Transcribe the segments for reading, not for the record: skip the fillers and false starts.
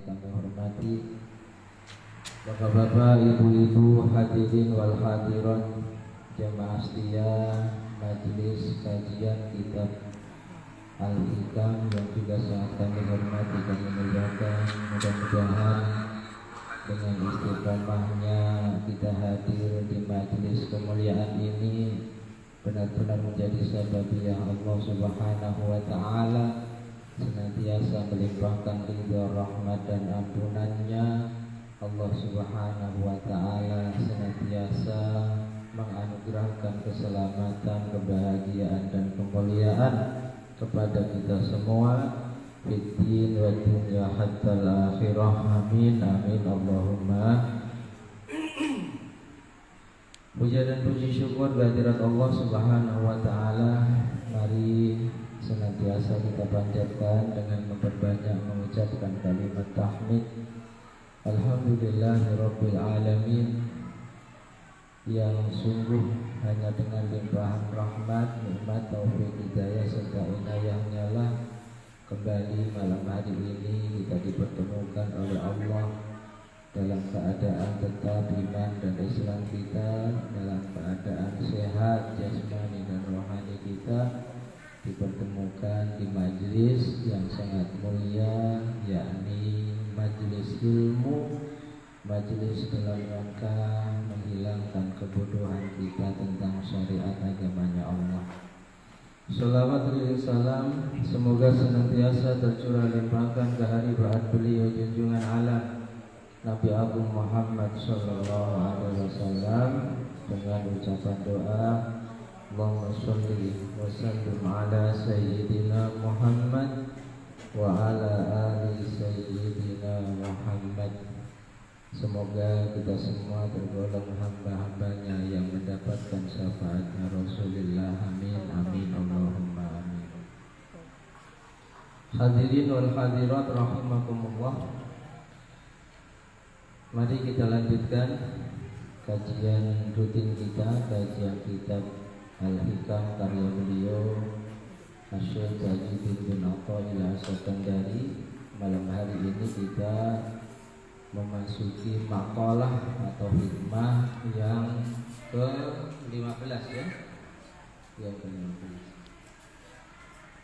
kami hormati Bapak-bapak, ibu-ibu, hadirin wal hadirat, jamaah setia majelis kajian kitab Al-Hikam yang juga sangat kami hormati dan memuliakan. Mudah-mudahan dengan istiqomahnya kita hadir di majelis kemuliaan ini benar-benar menjadi sababiah Allah Subhanahu wa ta'ala senantiasa melimpahkan ridha, rahmat dan ampunannya. Allah Subhanahu wa ta'ala senantiasa menganugerahkan keselamatan, kebahagiaan dan kemuliaan kepada kita semua fiddin wa dunya hatta al-akhirah. Amin amin Allahumma. Puja dan puji syukur kehadirat Allah Subhanahu wa ta'ala mari senantiasa kita panjatkan dengan memperbanyak mengucapkan kalimat tahmid. Alhamdulillahirabbil alamin, yang sungguh hanya dengan limpahan rahmat, nikmat, taufik, hidayah serta inayahnya lah kembali malam hari ini kita dipertemukan oleh Allah dalam keadaan tetap iman dan Islam kita, dalam keadaan sehat jasmani dan rohani kita, dipertemukan di majelis yang sangat mulia, yakni majelis ilmu, majelis dalam rangka menghilangkan kebodohan kita tentang syariat agamanya Allah. Salawat dan salam semoga senantiasa tercurah limpahkan ke hari ba'at beliau junjungan alam Nabi Agung Muhammad sallallahu alaihi wasallam dengan ucapan doa Allahumma sholli wa sallim ala sayyidina Muhammad wa ala ali sayyidina Muhammad. Semoga kita semua tergolong hamba-hambanya yang mendapatkan syafaatnya Rasulullah. Amin amin Allahumma amin. Hadirin wal hadirat rahimakumullah, mari kita lanjutkan kajian rutin kita, kajian kitab Al-Hikam karya beliau Syekh Tajuddin bin Athaillah As-Sakandari. Malam hari ini kita memasuki makalah atau hikmah yang ke-15 ya. Yang ke-15.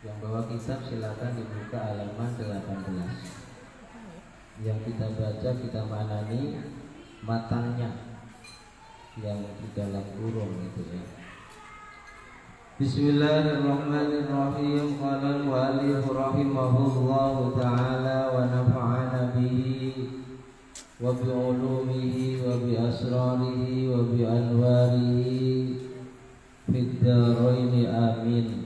Yang bawa kitab silakan dibuka halaman 18. Yang kita baca kita maknani matanya yang di dalam kurung itu ya. Bismillahirrahmanirrahim. Qala al-mu'allif rahimahullahu ta'ala wa nafa'ana bihi wa bi ulumihi wa bi asrarihi wa bi anwarihi fid dharaini amin.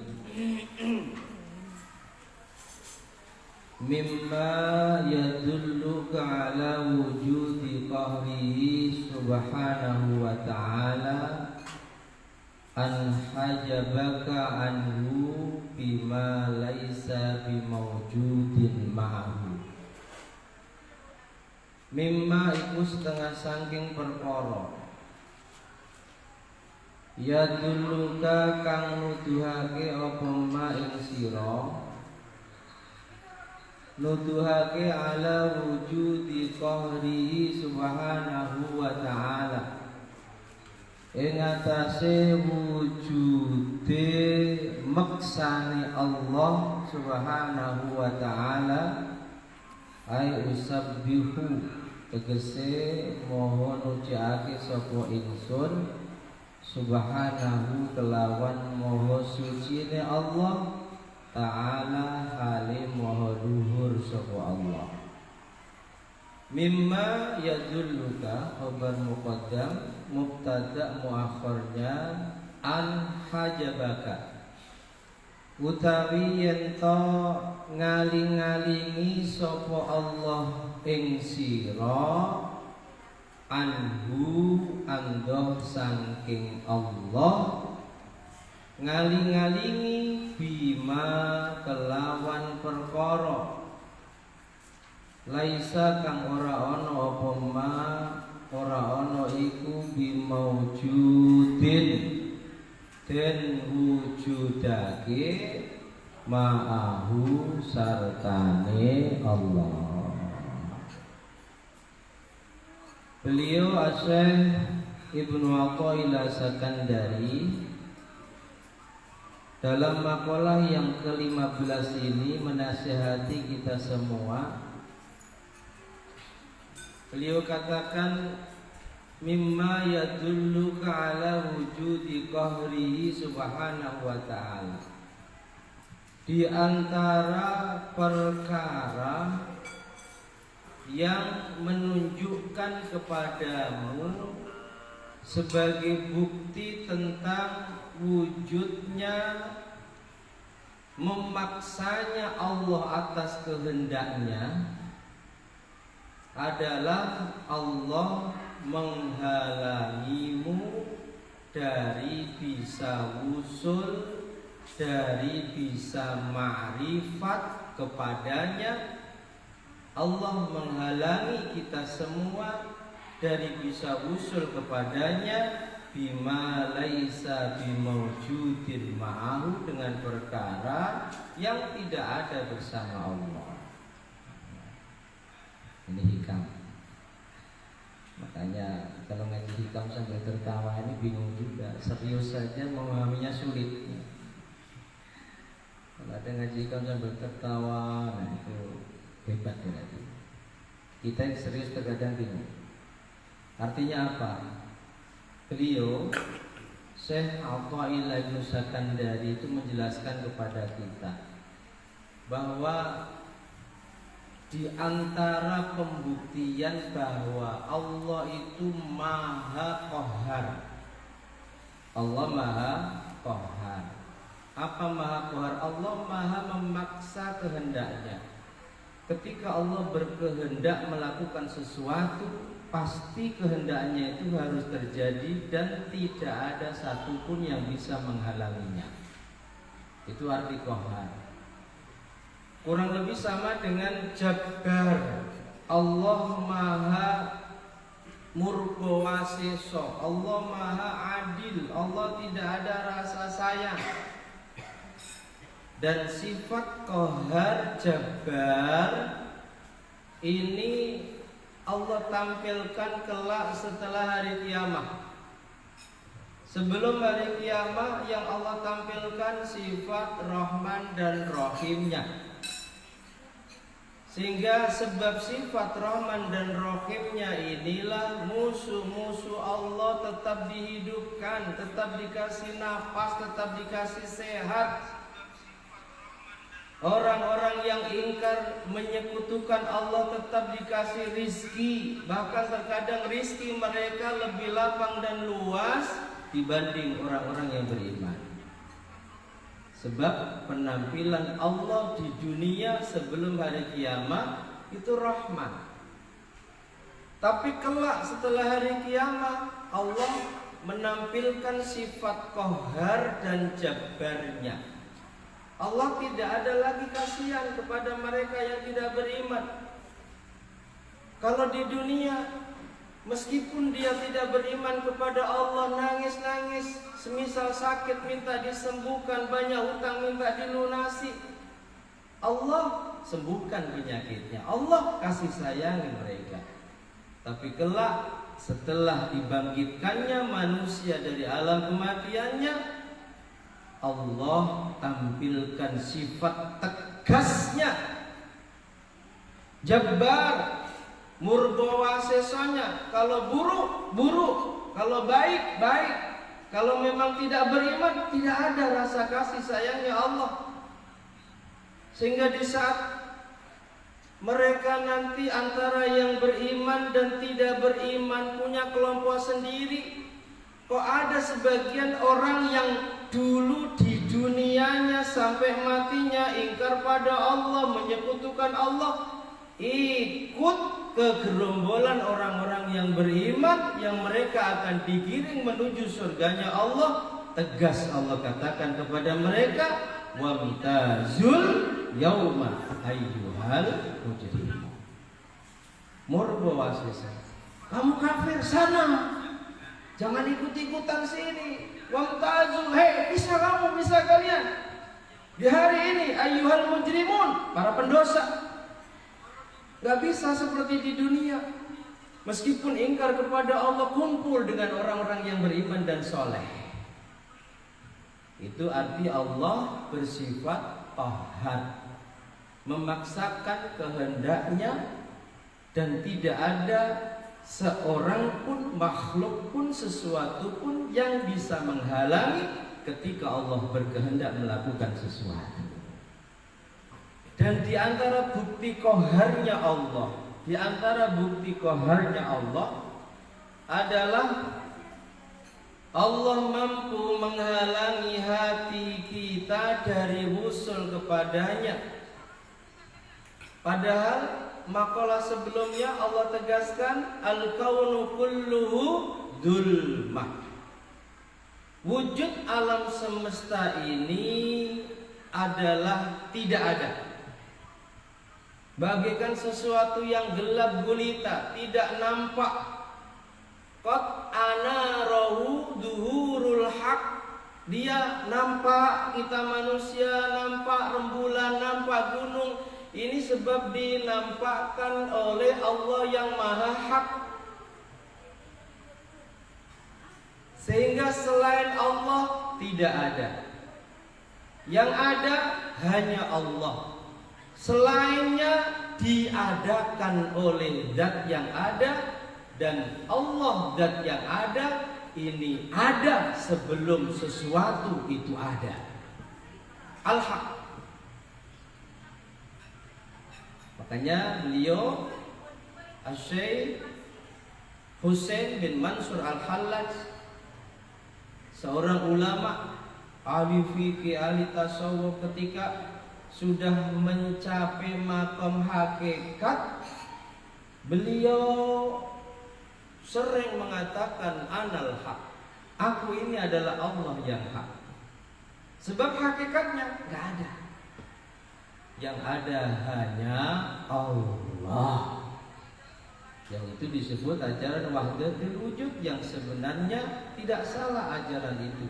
Mimma yadulluka ala wujudi qahrihi subhanahu wa ta'ala an hajabaka anhu bima laisa bimawjudin ma'ahu. Mimma iku setengah saking perkara ya duluka kang nuduhake apa ma ing sira, nuduhake ala wujudi qahrihi subhanahu wa ta'ala, ing atase wujude maksane Allah subhanahu wa ta'ala, ai usabbihu tegese moho nuciake sapa ingsun subhanahu kelawan moho sucine Allah ta'ala hale moho luhur sapa Allah. Mimma yadulluka khabar muqaddam, mubtada muakhirnya an hajabaka, utawi yen to ngaling-alingi sapa Allah ing sira anhu anggoh saking Allah, ngaling-alingi bima kelawan perkara laisa kang ora ana apa ma ora ana iku bimaujudin den wujudake ma'ahu sartane Allah. Beliau Asy-Syaikh Ibnu Athaillah Sakandari dalam makalah yang ke-15 ini menasihati kita semua. Beliau katakan mimma yadulluka ala wujudi qahrihi subhanahu wa ta'ala, di antara perkara yang menunjukkan kepadamu sebagai bukti tentang wujudnya, memaksanya Allah atas kehendaknya adalah Allah menghalangimu dari bisa wusul, dari bisa ma'rifat kepadanya. Allah menghalangi kita semua dari bisa usul kepadanya bima laisa bimaujudin ma'ahu, dengan perkara yang tidak ada bersama Allah. Ini hikam. Makanya kalau ngaji hikam sambil tertawa ini bingung juga. Serius saja memahaminya sulit. Kalau ada ngaji hikam sambil tertawa, nah itu hebat berarti. Kita yang serius terkadang bingung. Artinya apa? Beliau Syekh Athaillah Ibnu Sakandari itu menjelaskan kepada kita bahwa di antara pembuktian bahwa Allah itu Maha Qahhar. Allah Maha Qahhar. Apa Maha Qahhar? Allah Maha memaksa kehendaknya. Ketika Allah berkehendak melakukan sesuatu, pasti kehendaknya itu harus terjadi dan tidak ada satupun yang bisa menghalanginya. Itu arti Qahhar. Kurang lebih sama dengan Jabbar. Allah Maha Murbawaseso, Allah Maha Adil, Allah tidak ada rasa sayang. Dan sifat Qahhar, Jabbar ini Allah tampilkan kelak setelah hari kiamat. Sebelum hari kiamat yang Allah tampilkan sifat Rahman dan Rahimnya. Sehingga sebab sifat Rahman dan Rahimnya inilah musuh-musuh Allah tetap dihidupkan, tetap dikasih nafas, tetap dikasih sehat. Orang-orang yang ingkar menyekutukan Allah tetap dikasih rizki. Bahkan terkadang rizki mereka lebih lapang dan luas dibanding orang-orang yang beriman. Sebab penampilan Allah di dunia sebelum hari kiamat itu rahmat. Tapi kelak setelah hari kiamat Allah menampilkan sifat Qahhar dan Jabbarnya. Allah tidak ada lagi kasihan kepada mereka yang tidak beriman. Kalau di dunia, meskipun dia tidak beriman kepada Allah, nangis-nangis, semisal sakit minta disembuhkan, banyak hutang minta dilunasi, Allah sembuhkan penyakitnya, Allah kasih sayangi mereka. Tapi kelak setelah dibangkitkannya manusia dari alam kematiannya, Allah tampilkan sifat tegasnya, Jabbar, Murbawasesonya. Kalau buruk, buruk. Kalau baik, baik. Kalau memang tidak beriman, tidak ada rasa kasih sayangnya Allah. Sehingga di saat mereka nanti antara yang beriman dan tidak beriman punya kelompok sendiri, kok ada sebagian orang yang dulu di dunianya sampai matinya ingkar pada Allah, menyekutukan Allah, ikut kegerombolan orang-orang yang beriman, yang mereka akan digiring menuju surganya Allah. Tegas Allah katakan kepada mereka, wamtazul yauma ayyuhal mujrimun. Murbawasisa, kamu kafir sana, jangan ikut-ikutan sini. Wamtazul, hei, bisa kamu, bisa kalian di hari ini ayyuhal mujrimun, para pendosa. Gak bisa seperti di dunia. Meskipun ingkar kepada Allah, kumpul dengan orang-orang yang beriman dan soleh. Itu arti Allah bersifat qahhar, memaksakan kehendaknya, dan tidak ada seorang pun, makhluk pun, sesuatu pun yang bisa menghalangi ketika Allah berkehendak melakukan sesuatu. Dan di antara bukti qahharnya Allah, di antara bukti qahharnya Allah adalah Allah mampu menghalangi hati kita dari wusul kepadanya. Padahal makalah sebelumnya Allah tegaskan al-kaunu kulluhu dzulmah. Wujud alam semesta ini adalah tidak ada, bagaikan sesuatu yang gelap gulita, tidak nampak. Qad anarahu duhurul haq. Dia nampak, kita manusia nampak rembulan, nampak gunung. Ini sebab dinampakkan oleh Allah yang maha hak. Sehingga selain Allah tidak ada. Yang ada hanya Allah. Selainnya diadakan oleh zat yang ada, dan Allah zat yang ada ini ada sebelum sesuatu itu ada. Al-Haq. Makanya beliau Asy-Syaikh Husain bin Mansur Al-Hallaj, seorang ulama, ahli fikih, ahli tasawuf, ketika sudah mencapai makam hakikat, beliau sering mengatakan anal haq, aku ini adalah Allah yang hak. Sebab hakikatnya gak ada, yang ada hanya Allah. Yang itu disebut ajaran wahdatul wujud, yang sebenarnya tidak salah ajaran itu.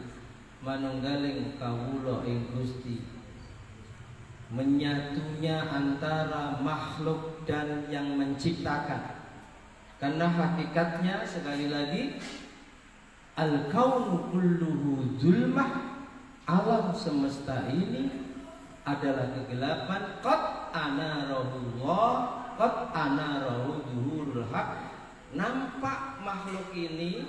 Manunggaling kawula ing Gusti, menyatunya antara makhluk dan yang menciptakan. Karena hakikatnya sekali lagi al-kaunu kulluhu dzulmah, alam semesta ini adalah kegelapan. Qad anarahullah, qad anarahu zuhurul haq. Nampak makhluk ini,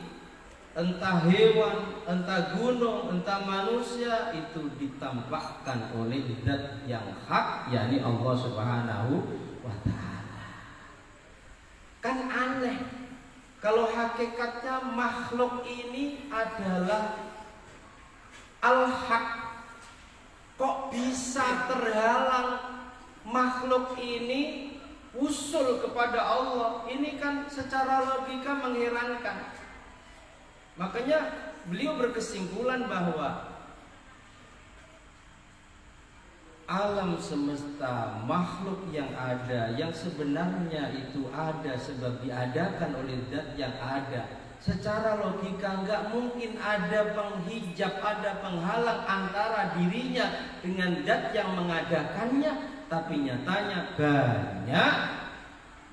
entah hewan, entah gunung, entah manusia, itu ditampakkan oleh zat yang hak, yakni Allah Subhanahu wa ta'ala. Kan aneh kalau hakikatnya makhluk ini adalah al-haq, kok bisa terhalang makhluk ini usul kepada Allah? Ini kan secara logika mengherankan. Makanya beliau berkesimpulan bahwa alam semesta, makhluk yang ada, yang sebenarnya itu ada sebab diadakan oleh zat yang ada, secara logika nggak mungkin ada penghijab, ada penghalang antara dirinya dengan zat yang mengadakannya. Tapi nyatanya banyak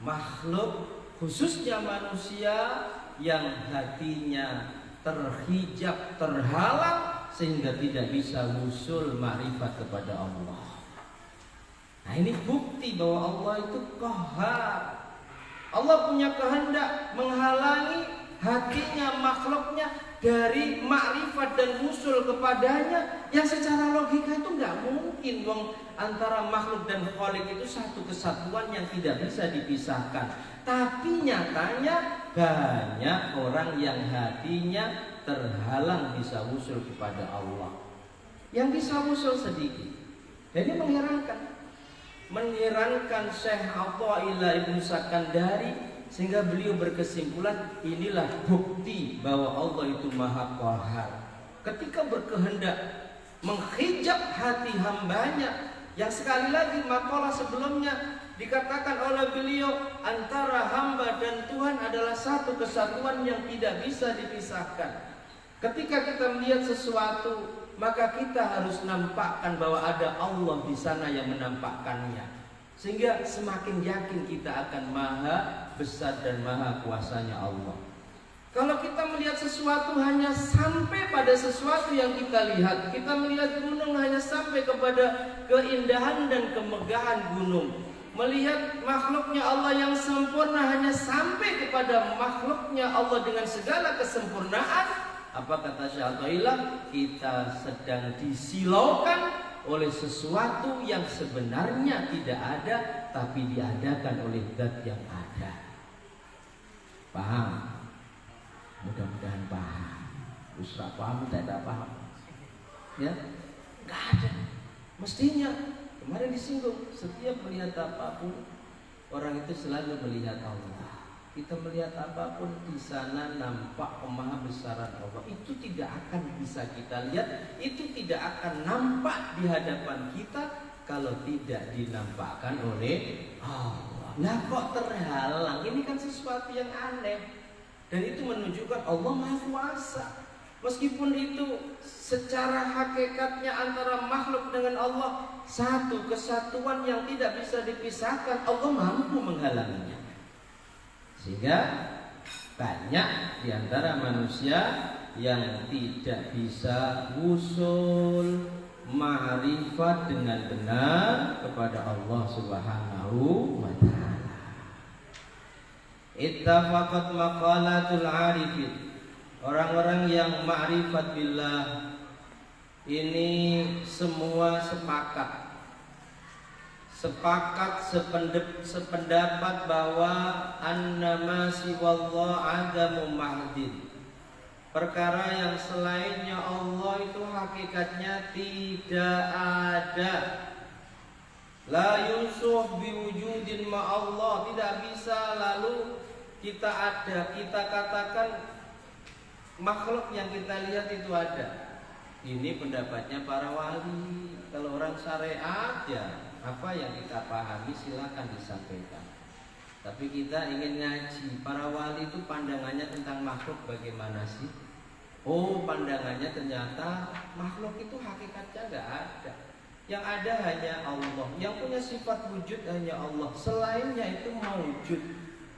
makhluk, khususnya manusia, yang hatinya terhijab, terhalang, sehingga tidak bisa wusul ma'rifat kepada Allah. Nah, ini bukti bahwa Allah itu qahhar. Allah punya kehendak menghalangi hatinya, makhluknya dari ma'rifat dan wusul kepadanya, yang secara logika itu nggak mungkin. Antara makhluk dan khalik itu satu kesatuan yang tidak bisa dipisahkan. Tapi nyatanya banyak orang yang hatinya terhalang bisa wusul kepada Allah, yang bisa wusul sedikit. Dan ini mengherankan Syekh Athaillah Ibnu Sakandari, sehingga beliau berkesimpulan inilah bukti bahwa Allah itu maha qahhar. Ketika berkehendak menghijab hati hambanya, yang sekali lagi makalah sebelumnya dikatakan oleh beliau, antara hamba dan Tuhan adalah satu kesatuan yang tidak bisa dipisahkan. Ketika kita melihat sesuatu, maka kita harus nampakkan bahwa ada Allah di sana yang menampakkannya, sehingga semakin yakin kita akan maha besar dan maha kuasanya Allah. Kalau kita melihat sesuatu hanya sampai pada sesuatu yang kita lihat, kita melihat gunung hanya sampai kepada keindahan dan kemegahan gunung, melihat makhluknya Allah yang sempurna hanya sampai kepada makhluknya Allah dengan segala kesempurnaan, apa kata Syekh Athaillah? Kita sedang disilaukan oleh sesuatu yang sebenarnya tidak ada, tapi diadakan oleh zat yang ada. Paham? Mudah-mudahan paham. Usra paham, tidak paham, ya nggak ada. Mestinya kemarin disinggung, setiap melihat apapun orang itu selalu melihat Allah. Kita melihat apapun di sana nampak kemahabesaran Allah. Itu tidak akan bisa kita lihat, itu tidak akan nampak di hadapan kita kalau tidak dinampakkan oleh Allah. Nah kok terhalang? Ini kan sesuatu yang aneh. Dan itu menunjukkan Allah Maha Kuasa. Meskipun itu secara hakikatnya antara makhluk dengan Allah satu kesatuan yang tidak bisa dipisahkan, Allah mampu menghalanginya. Sehingga banyak di antara manusia yang tidak bisa wusul ma'rifat dengan benar kepada Allah Subhanahu wa ta'ala. Ittafaqat maqalatul arifin. Orang-orang yang ma'rifat billah ini semua sependapat bahwa annama siwallah adamu mahdin. Perkara yang selainnya Allah itu hakikatnya tidak ada. La yusuh biwujudin ma'allah. Tidak bisa lalu kita ada, kita katakan makhluk yang kita lihat itu ada. Ini pendapatnya para wali. Kalau orang syariat ya apa yang kita pahami silakan disampaikan. Tapi kita ingin ngaji, para wali itu pandangannya tentang makhluk bagaimana sih? Oh, pandangannya ternyata makhluk itu hakikatnya enggak ada. Yang ada hanya Allah, yang punya sifat wujud hanya Allah. Selainnya itu mawujud,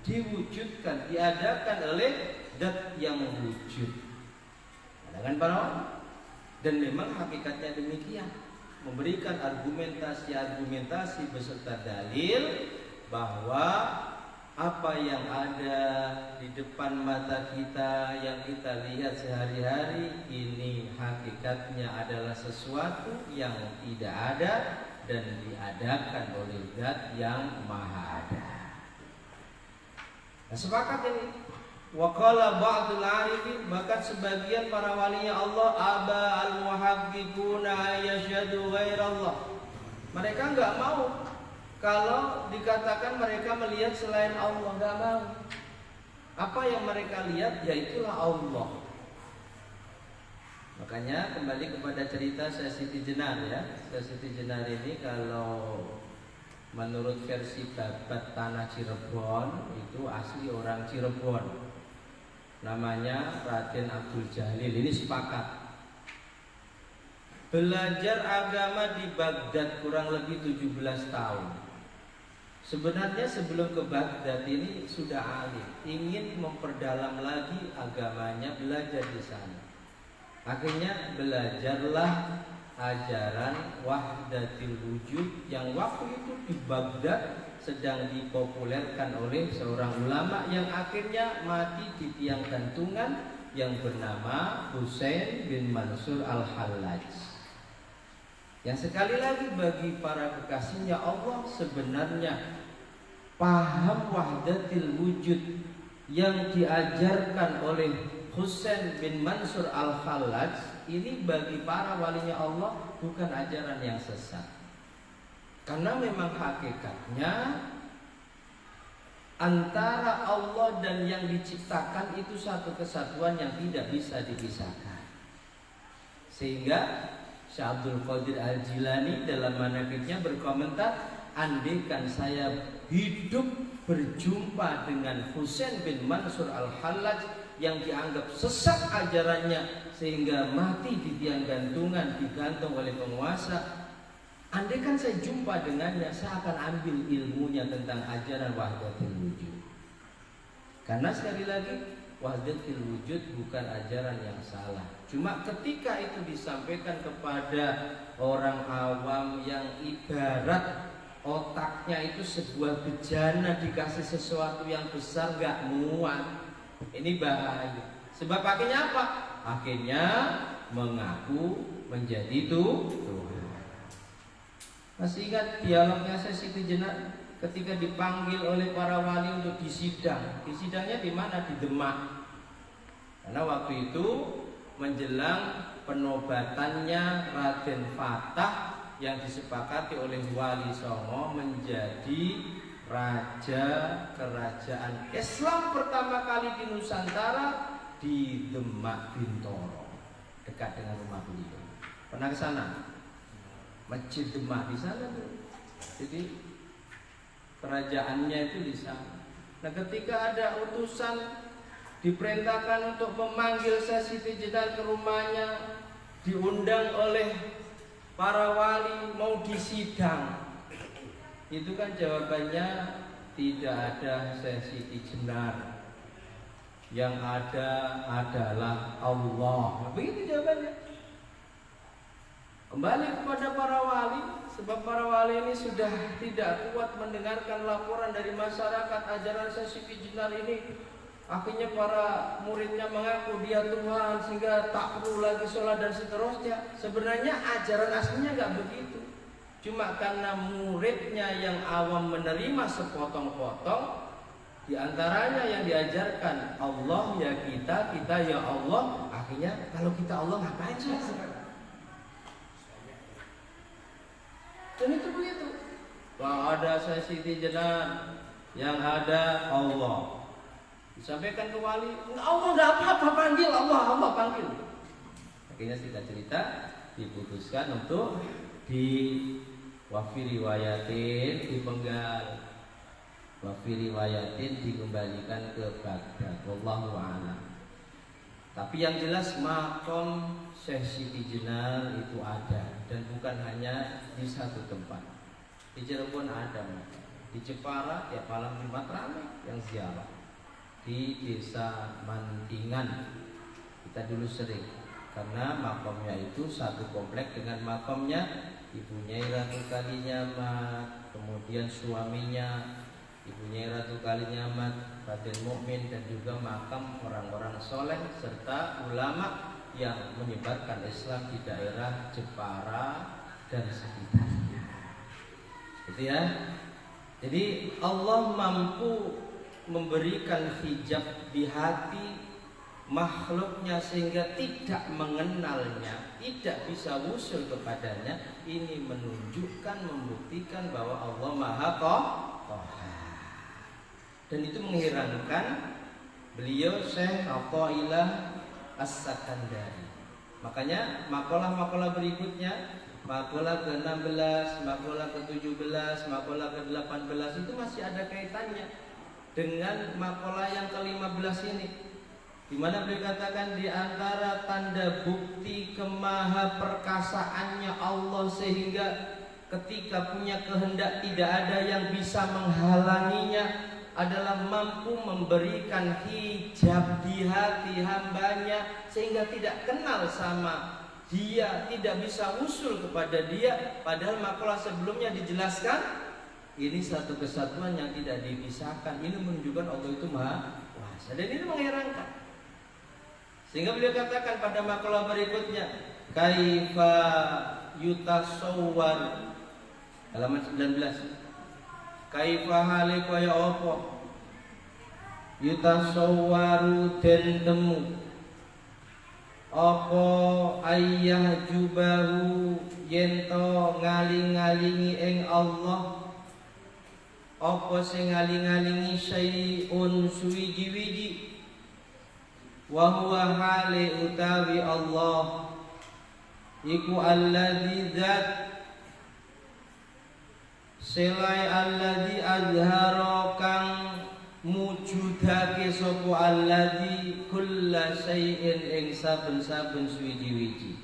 diwujudkan, diadakan oleh zat yang wujud. Pandangan para wali. Dan memang hakikatnya demikian. Memberikan argumentasi beserta dalil bahwa apa yang ada di depan mata kita yang kita lihat sehari-hari ini hakikatnya adalah sesuatu yang tidak ada dan diadakan oleh zat yang maha ada. Nah, sepakat ini. Wa qala ba'dul arifin, bahkan sebagian para walinya Allah, aba al-muhaqqiquna yashhadu ghairallah. Mereka enggak mau kalau dikatakan mereka melihat selain Allah, enggak mau. Apa yang mereka lihat yaitulah Allah. Makanya kembali kepada cerita Syekh Siti Jenar ya. Syekh Siti Jenar ini kalau menurut versi Babat Tanah Cirebon itu asli orang Cirebon. Namanya Raden Abdul Jalil. Ini sepakat. Belajar agama di Baghdad kurang lebih 17 tahun. Sebenarnya sebelum ke Baghdad ini sudah alim, ingin memperdalam lagi agamanya, belajar di sana. Akhirnya belajarlah ajaran wahdatil wujud yang waktu itu di Baghdad sedang dipopulerkan oleh seorang ulama yang akhirnya mati di tiang gantungan yang bernama Husain bin Mansur al-Hallaj. Yang sekali lagi bagi para kekasihnya Allah sebenarnya paham wahdatil wujud yang diajarkan oleh Husain bin Mansur al-Hallaj ini bagi para walinya Allah bukan ajaran yang sesat. Karena memang hakikatnya antara Allah dan yang diciptakan itu satu kesatuan yang tidak bisa dipisahkan. Sehingga Syekh Abdul Qadir Al-Jilani dalam manaqibnya berkomentar, andaikan saya hidup berjumpa dengan Husain bin Mansur al-Hallaj yang dianggap sesat ajarannya sehingga mati di tiang gantungan digantung oleh penguasa, andaikan saya jumpa dengannya, saya akan ambil ilmunya tentang ajaran wahdatul wujud. Karena sekali lagi wahdatul wujud bukan ajaran yang salah. Cuma ketika itu disampaikan kepada orang awam yang ibarat otaknya itu sebuah bejana, dikasih sesuatu yang besar gak muat, ini bahaya. Sebab akhirnya apa? Akhirnya mengaku menjadi Tuhan. Masih ingat dialognya Siti Jenar ketika dipanggil oleh para wali untuk disidang? Disidangnya di mana? Di Demak. Karena waktu itu menjelang penobatannya Raden Fatah yang disepakati oleh Wali Songo menjadi raja kerajaan Islam pertama kali di Nusantara di Demak Bintoro, dekat dengan rumah beliau. Pernah ke sana? Masjid Demak di sana tuh. Jadi kerajaannya itu di sana. Nah, ketika ada utusan diperintahkan untuk memanggil Siti Jenar ke rumahnya, diundang oleh para wali mau disidang, itu kan jawabannya tidak ada Siti Jenar, yang ada adalah Allah. Begitu jawabannya. Kembali kepada para wali, sebab para wali ini sudah tidak kuat mendengarkan laporan dari masyarakat ajaran Siti Jenar ini. Akhirnya para muridnya mengaku dia Tuhan sehingga tak perlu lagi sholat dan seterusnya. Sebenarnya ajaran aslinya nggak begitu. Cuma karena muridnya yang awam menerima sepotong-potong, di antaranya yang diajarkan Allah ya kita, kita ya Allah. Akhirnya kalau kita Allah ngapain sih? Dan itu begitu. Wah, ada Siti Jenar, yang ada Allah. Disampaikan ke wali, Allah nggak apa-apa, panggil Allah panggil. Akhirnya cerita diputuskan untuk di wafi riwayatin dipenggal, wafi riwayatin dikembalikan ke Baghdad. Wallahu a'lam. Tapi yang jelas makom Syekh Siti Jenar itu ada, dan bukan hanya di satu tempat. Di Cirebon ada, di Jepara tiap malam Jumat ramai yang ziarah. Di desa Mandingan kita dulu sering, karena makomnya itu satu komplek dengan makomnya Ibu Nyai Ratu Kalinyamat, kemudian suaminya Ibu Nyai Ratu Kalinyamat, Raden Mukmin, dan juga makam orang-orang soleh serta ulama yang menyebarkan Islam di daerah Jepara dan sekitarnya. Gitu ya. Jadi Allah mampu memberikan hijab di hati makhluknya sehingga tidak mengenalnya, tidak bisa usul kepadanya. Ini menunjukkan, membuktikan bahwa Allah Maha Qahhar. Dan itu mengherankan beliau Syekh Athaillah As-Sakandari. Makanya makalah-makalah berikutnya, makalah ke-16, makalah ke-17, makalah ke-18 itu masih ada kaitannya dengan makalah yang ke-15 ini, di mana beliau katakan di antara tanda bukti kemahaperkasaannya Allah sehingga ketika punya kehendak tidak ada yang bisa menghalanginya adalah mampu memberikan hijab di hati hambanya sehingga tidak kenal sama dia, tidak bisa usul kepada dia. Padahal makalah sebelumnya dijelaskan ini satu kesatuan yang tidak dipisahkan. Ini menunjukkan Allah itu Maha Kuasa. Dan ini mengherankan. Sehingga beliau katakan pada makalah berikutnya, kaifa yutasawwar, halaman 19. Kaifa hale kaya apa yutasawwaru den temu apa ayah jubahu yento ngaling-ngalingi ing Allah, apa sing ngaling-ngalingi syai'un suwiji-wiji, wa huwa hale utawi Allah iku alladzi zat selai alladzi azhara kang mujudake sapa alladzi kulla syai'in ing saben-saben suwiji-wiji.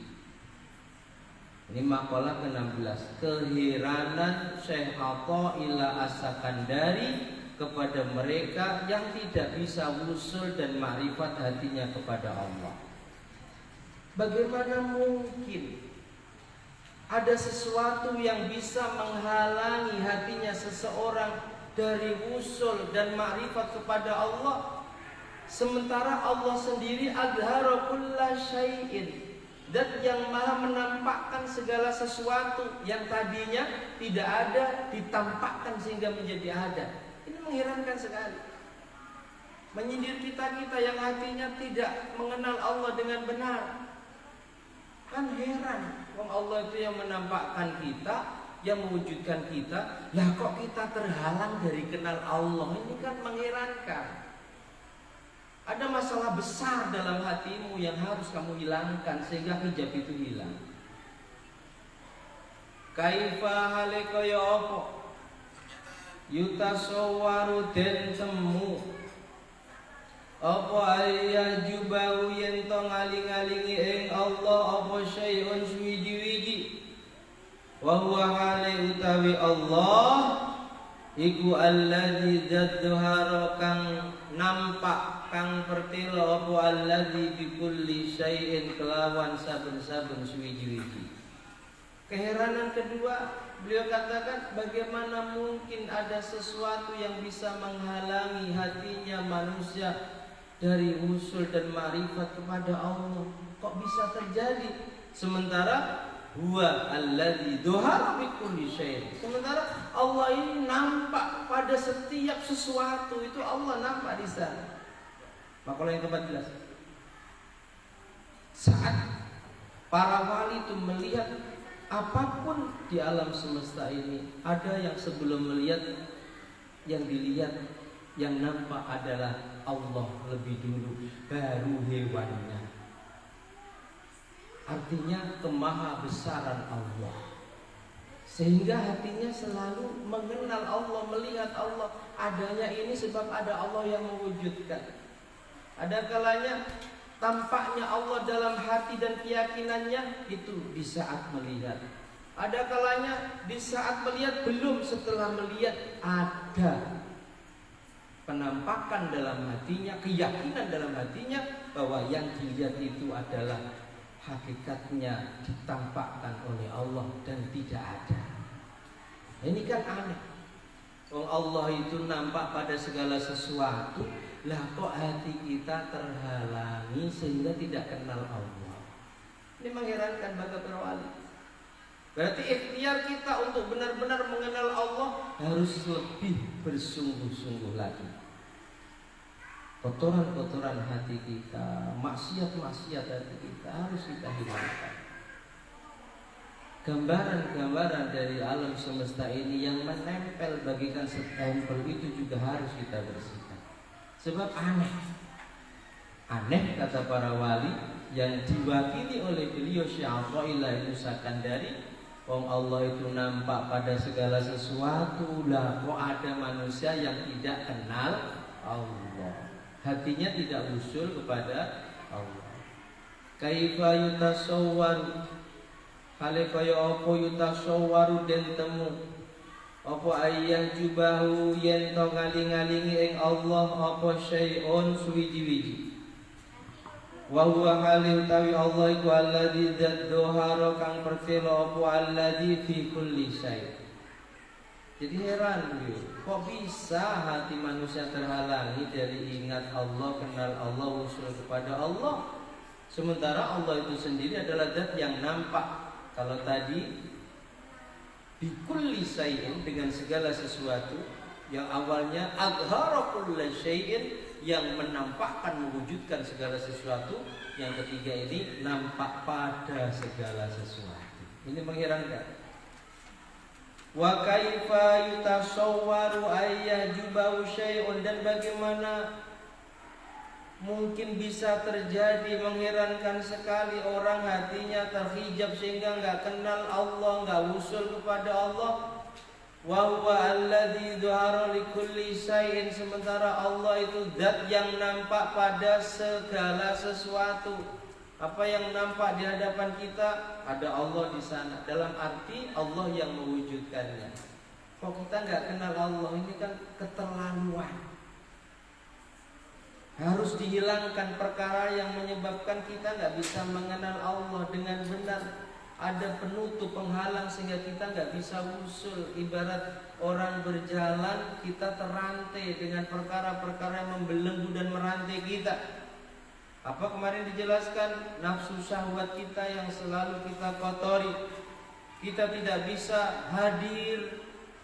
Ini makalah ke-16, keheranan Syekh Athaillah As-Sakandari kepada mereka yang tidak bisa wusul dan ma'rifat hatinya kepada Allah. Bagaimana mungkin ada sesuatu yang bisa menghalangi hatinya seseorang dari wusul dan ma'rifat kepada Allah, sementara Allah sendiri adhara kulla syai'in, zat yang maha menampakkan segala sesuatu yang tadinya tidak ada ditampakkan sehingga menjadi ada. Ini mengherankan sekali. Menyindir kita yang hatinya tidak mengenal Allah dengan benar. Kan heran, wong Allah itu yang menampakkan kita, yang mewujudkan kita, lah kok kita terhalang dari kenal Allah? Ini kan mengherankan. Ada masalah besar dalam hatimu yang harus kamu hilangkan sehingga hijab itu hilang. Kaifa halika ya apa? Yutasawwaru den temu apa ayah jubahu yen to ngaling-alingi ing Allah apa syai'un suwiji-wiji. Wa huwa hale utawi Allah iku alladzi dzahara kang nampak kang pertelo apa alladzi bi kulli syai'in kelawan saben-saben suwiji-wiji. Keheranan kedua, beliau katakan bagaimana mungkin ada sesuatu yang bisa menghalangi hatinya manusia dari usul dan ma'rifat kepada Allah. Kok bisa terjadi? Sementara huwa alladzi dhahara bi kulli syai'. Sementara Allah ini nampak pada setiap sesuatu, itu Allah nampak di sana. Makalah yang ke-14. Saat para wali itu melihat apapun di alam semesta ini, ada yang sebelum melihat, yang dilihat, yang nampak adalah Allah lebih dulu, baru hewannya. Artinya kemahabesaran Allah, sehingga hatinya selalu mengenal Allah, melihat Allah. Adanya ini sebab ada Allah yang mewujudkan. Ada kalanya tampaknya Allah dalam hati dan keyakinannya itu di saat melihat. Ada kalanya di saat melihat belum, setelah melihat ada penampakan dalam hatinya, keyakinan dalam hatinya bahwa yang dilihat itu adalah hakikatnya ditampakkan oleh Allah dan tidak ada. Ini kan aneh. Allah itu nampak pada segala sesuatu, lah kok hati kita terhalangi sehingga tidak kenal Allah. Ini mengherankan bagi para wali. Berarti ikhtiar kita untuk benar-benar mengenal Allah harus lebih bersungguh-sungguh lagi. Kotoran-kotoran hati kita, maksiat-maksiat hati kita harus kita hilangkan. Gambaran-gambaran dari alam semesta ini yang menempel bagikan stempel itu juga harus kita bersihkan. Sebab aneh. Aneh kata para wali yang diwakili oleh beliau Syekh Athaillah Sakandari. Wong Allah itu nampak pada segala sesuatu, lah kok ada manusia yang tidak kenal Allah, hatinya tidak usul kepada Allah. Kaifa yutasawwaru, hale kaya apa yutasawwaru den temu apa ayah jubahu yen to ngaling-alingi ing Allah apa syai'un suwiji-wiji. Wa huwa hali utawi Allah iku alladzi dzahara kang pertelo apa alladzi fi kulli syai'. Jadi heran beliau, kok bisa hati manusia terhalangi dari ingat Allah, kenal Allah, usul kepada Allah, sementara Allah itu sendiri adalah zat yang nampak. Kalau tadi bi kulli syai'in dengan segala sesuatu, yang awalnya adhara kulli syai'in yang menampakkan, mewujudkan segala sesuatu. Yang ketiga ini nampak pada segala sesuatu. Ini mengherankan. Wa kaifa yutasawwaru ayyajubahu syai'un, dan bagaimana mungkin bisa terjadi, mengherankan sekali orang hatinya terhijab sehingga enggak kenal Allah, enggak usul kepada Allah. Wa huwa alladzi dzahara likulli syai'in, sementara Allah itu zat yang nampak pada segala sesuatu. Apa yang nampak di hadapan kita, ada Allah di sana. Dalam arti Allah yang mewujudkannya. Kok kita nggak kenal Allah? Ini kan keterlaluan. Harus dihilangkan perkara yang menyebabkan kita nggak bisa mengenal Allah dengan benar. Ada penutup penghalang sehingga kita nggak bisa usul. Ibarat orang berjalan, kita terantai dengan perkara-perkara yang membelenggu dan merantai kita. Apa kemarin dijelaskan? Nafsu syahwat kita yang selalu kita kotori. Kita tidak bisa hadir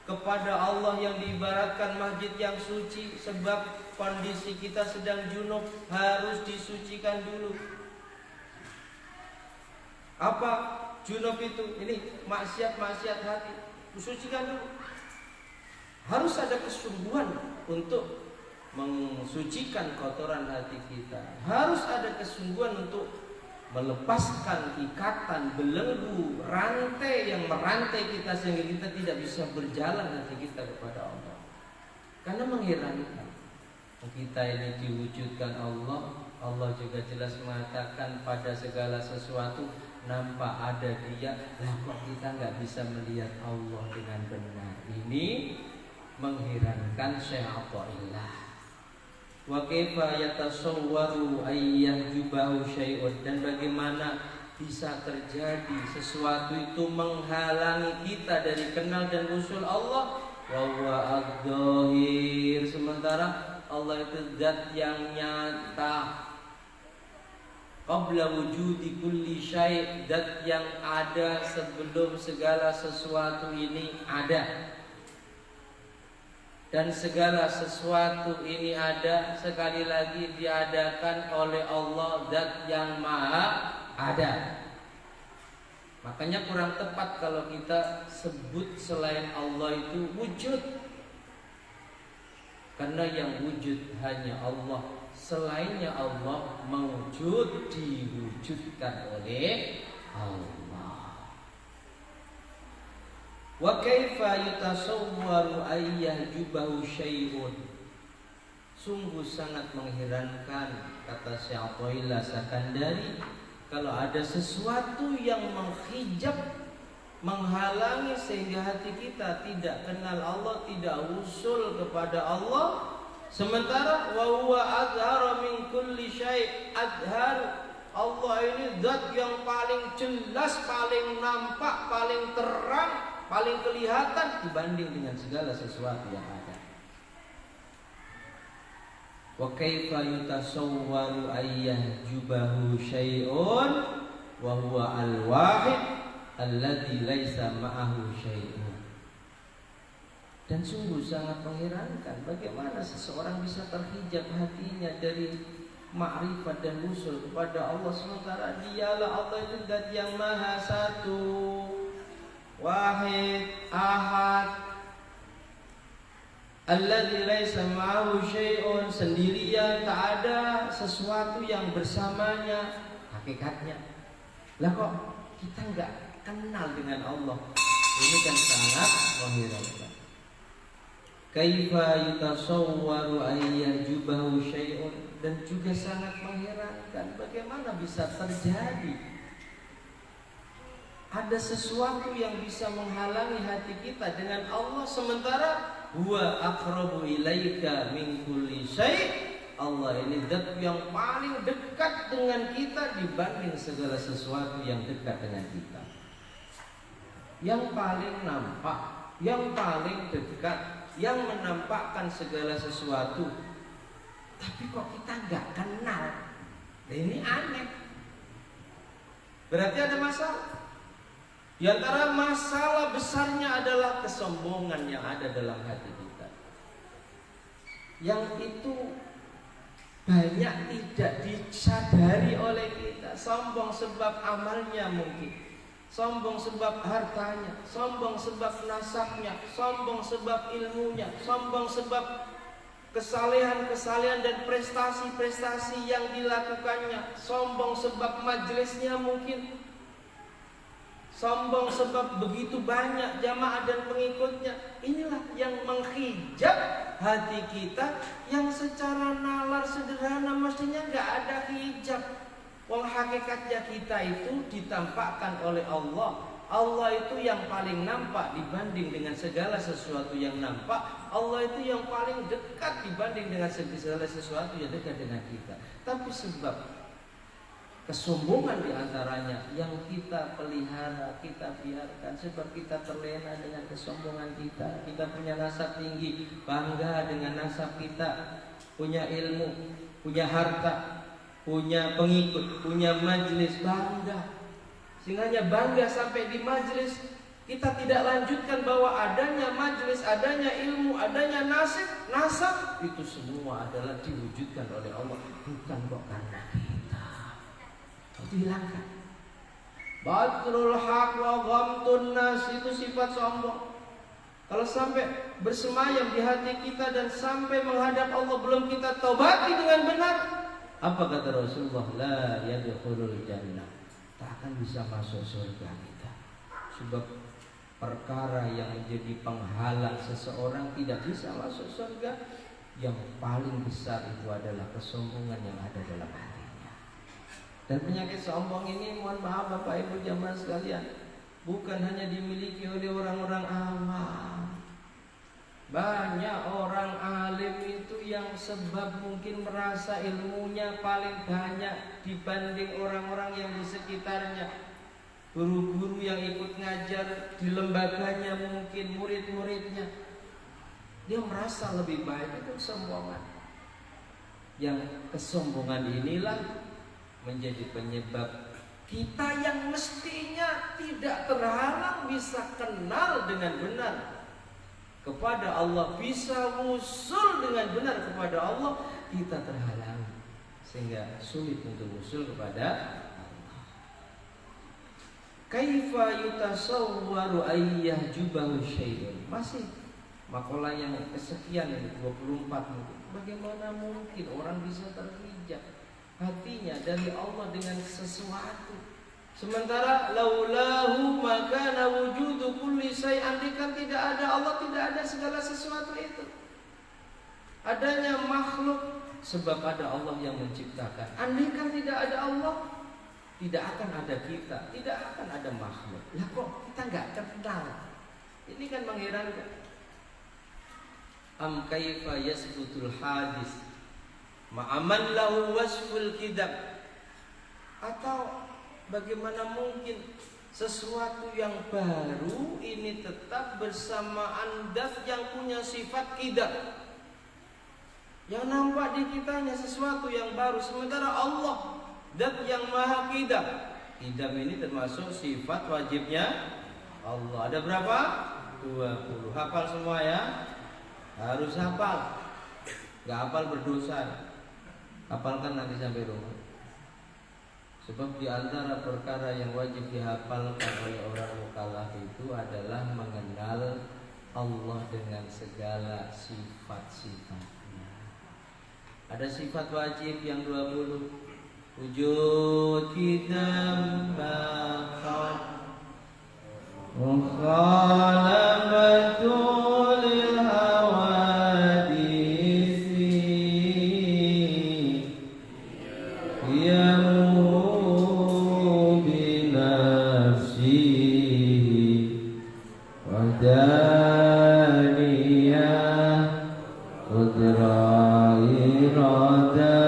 kepada Allah yang diibaratkan masjid yang suci, sebab kondisi kita sedang junub, harus disucikan dulu. Apa junub itu? Ini maksiat hati, disucikan dulu. Harus ada kesungguhan untuk mensucikan kotoran hati kita. Harus ada kesungguhan untuk melepaskan ikatan, belenggu, rantai yang merantai kita sehingga kita tidak bisa berjalan hati kita kepada Allah. Karena mengherankan, kita ini diwujudkan Allah. Allah juga jelas mengatakan pada segala sesuatu nampak ada Dia. Lah kok kita nggak bisa melihat Allah dengan benar? Ini mengherankan. Syekh Athaillah. Wa kaifa yatasawwaru ayyahjubahu syai'un, dan bagaimana bisa terjadi sesuatu itu menghalangi kita dari kenal dan usul Allah. Wa huwa adh-dhahir, sementara Allah itu zat yang nyata. Qabla wujudi kulli syai', zat yang ada sebelum segala sesuatu ini ada. Dan segala sesuatu ini ada, sekali lagi diadakan oleh Allah, zat yang maha ada. Makanya kurang tepat kalau kita sebut selain Allah itu wujud. Karena yang wujud hanya Allah. Selainnya Allah mewujud, diwujudkan oleh Allah. Wa kaifa yutasawwaru ayyahjubahu syai'un. Sungguh sangat mengherankan, kata Syekh Athaillah Sakandari, kalau ada sesuatu yang menghijab, menghalangi sehingga hati kita tidak kenal Allah, tidak usul kepada Allah. Sementara wa huwa azhara min kulli syai', azhar, Allah ini zat yang paling jelas, paling nampak, paling terang, paling kelihatan dibanding dengan segala sesuatu yang ada. Wa kaifa yutasawwaru ayyahjubahu syai'un wa huwa al-wahid alladzi laisa ma'ahu syai'un. Dan sungguh sangat mengherankan bagaimana seseorang bisa terhijab hatinya dari ma'rifat dan usul kepada Allah, sementara Dialah Allah itu zat yang maha satu, wahid, ahad, alladzi laisa ma'ahu syai'un, sendirian, tak ada sesuatu yang bersamanya hakikatnya. Lah kok kita enggak kenal dengan Allah? Ini kan sangat mengherankan. Kaifa yutasawwaru ayyahjubahu syai'un, dan juga sangat mengherankan bagaimana bisa terjadi ada sesuatu yang bisa menghalangi hati kita dengan Allah, sementara huwa aqrabu ilaika min kulli syai'. Allah ini zat yang paling dekat dengan kita dibanding segala sesuatu yang dekat dengan kita. Yang paling nampak, yang paling dekat, yang menampakkan segala sesuatu, tapi kok kita nggak kenal. Ini aneh. Berarti ada masalah. Di antara masalah besarnya adalah kesombongan yang ada dalam hati kita, yang itu banyak tidak disadari oleh kita. Sombong sebab amalnya mungkin, sombong sebab hartanya, sombong sebab nasabnya, sombong sebab ilmunya, sombong sebab kesalehan-kesalehan dan prestasi-prestasi yang dilakukannya, sombong sebab majelisnya mungkin, sombong sebab begitu banyak jamaah dan pengikutnya. Inilah yang menghijab hati kita, yang secara nalar sederhana mestinya nggak ada hijab. Wong hakikatnya kita itu ditampakkan oleh Allah, Allah itu yang paling nampak dibanding dengan segala sesuatu yang nampak. Allah itu yang paling dekat dibanding dengan segala sesuatu yang dekat dengan kita. Tapi sebab kesombongan diantaranya yang kita pelihara, kita biarkan. Sebab kita terlena dengan kesombongan kita. Kita punya nasab tinggi, bangga dengan nasab kita. Punya ilmu, punya harta, punya pengikut, punya majelis, bangga. Sehingga bangga sampai di majelis. Kita tidak lanjutkan bahwa adanya majelis, adanya ilmu, adanya nasab itu semua adalah diwujudkan oleh Allah, bukan kok karena kita. Itu hilangkan. Batrul haq wa ghamtun nas itu sifat sombong. Kalau sampai bersemayam di hati kita dan sampai menghadap Allah belum kita taubati dengan benar, apa kata Rasulullah? La yadkhulul jannah. Tak akan bisa masuk surga kita. Sebab perkara yang menjadi penghalang seseorang tidak bisa masuk surga, yang paling besar itu adalah kesombongan yang ada dalam hatinya. Dan penyakit sombong ini, mohon maaf Bapak Ibu jamaah sekalian, bukan hanya dimiliki oleh orang-orang awam. Banyak orang alim itu yang sebab mungkin merasa ilmunya paling banyak dibanding orang-orang yang di sekitarnya. Guru-guru yang ikut ngajar di lembaganya, mungkin murid-muridnya, dia merasa lebih baik. Itu kesombongan. Yang kesombongan inilah menjadi penyebab kita yang mestinya tidak terhalang bisa kenal dengan benar kepada Allah, bisa usul dengan benar kepada Allah, kita terhalang sehingga sulit untuk usul kepada Allah. Kaifa yutasawwaru ayyahjubahu syai'un. Masih makalah yang kesekian ini 24 mungkin. Bagaimana mungkin orang bisa terhijab hatinya dari Allah dengan sesuatu, sementara laulahu makana wujudu kulli syai', andikan tidak ada Allah, tidak ada segala sesuatu itu. Adanya makhluk sebab ada Allah yang menciptakan. Andikan tidak ada Allah, tidak akan ada kita, tidak akan ada makhluk. Lah kok kita nggak kenal? Ini kan mengherankan. Am kaifa yasbutul hadis ma'aman lahu wasful kidam. Atau bagaimana mungkin sesuatu yang baru ini tetap bersama andat yang punya sifat kidam, yang nampak di kitanya sesuatu yang baru, sementara Allah dat yang maha kidam. Kidam ini termasuk sifat wajibnya Allah. Ada berapa? 20. Hafal semua ya. Harus hafal. Gak hafal berdosa. Hafalkan nanti sampai rumah. Sebab di antara perkara yang wajib dihafalkan oleh orang mukallaf itu adalah mengenal Allah dengan segala sifat-sifatnya. Ada sifat wajib yang 20. Wujud kitam baqat mukhalafatul hawadisi yamu binafsihi wadaniyah qudra irada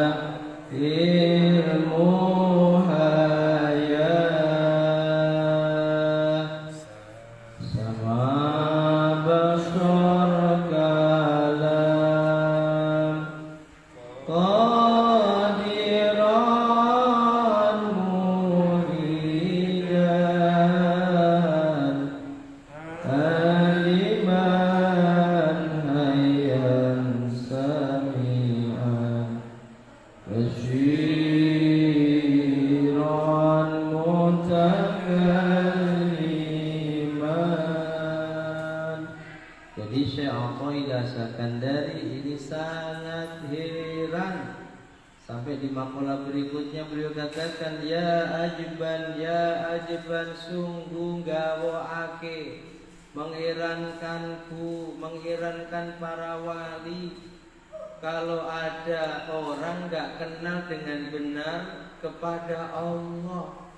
mengherankan para wali kalau ada orang gak kenal dengan benar kepada Allah.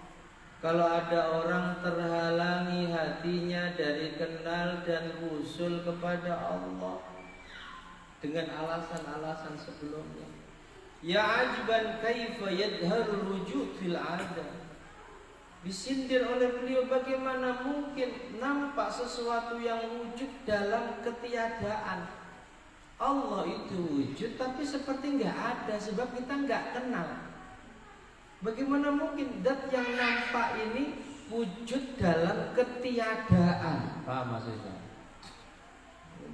Kalau ada orang terhalangi hatinya dari kenal dan usul kepada Allah dengan alasan-alasan sebelumnya. Ya ajiban kaifa yadharul wujud fil adam. Disindir oleh beliau, bagaimana mungkin nampak sesuatu yang wujud dalam ketiadaan. Allah itu wujud tapi seperti nggak ada, sebab kita nggak kenal. Bagaimana mungkin zat yang nampak ini wujud dalam ketiadaan? Paham maksudnya?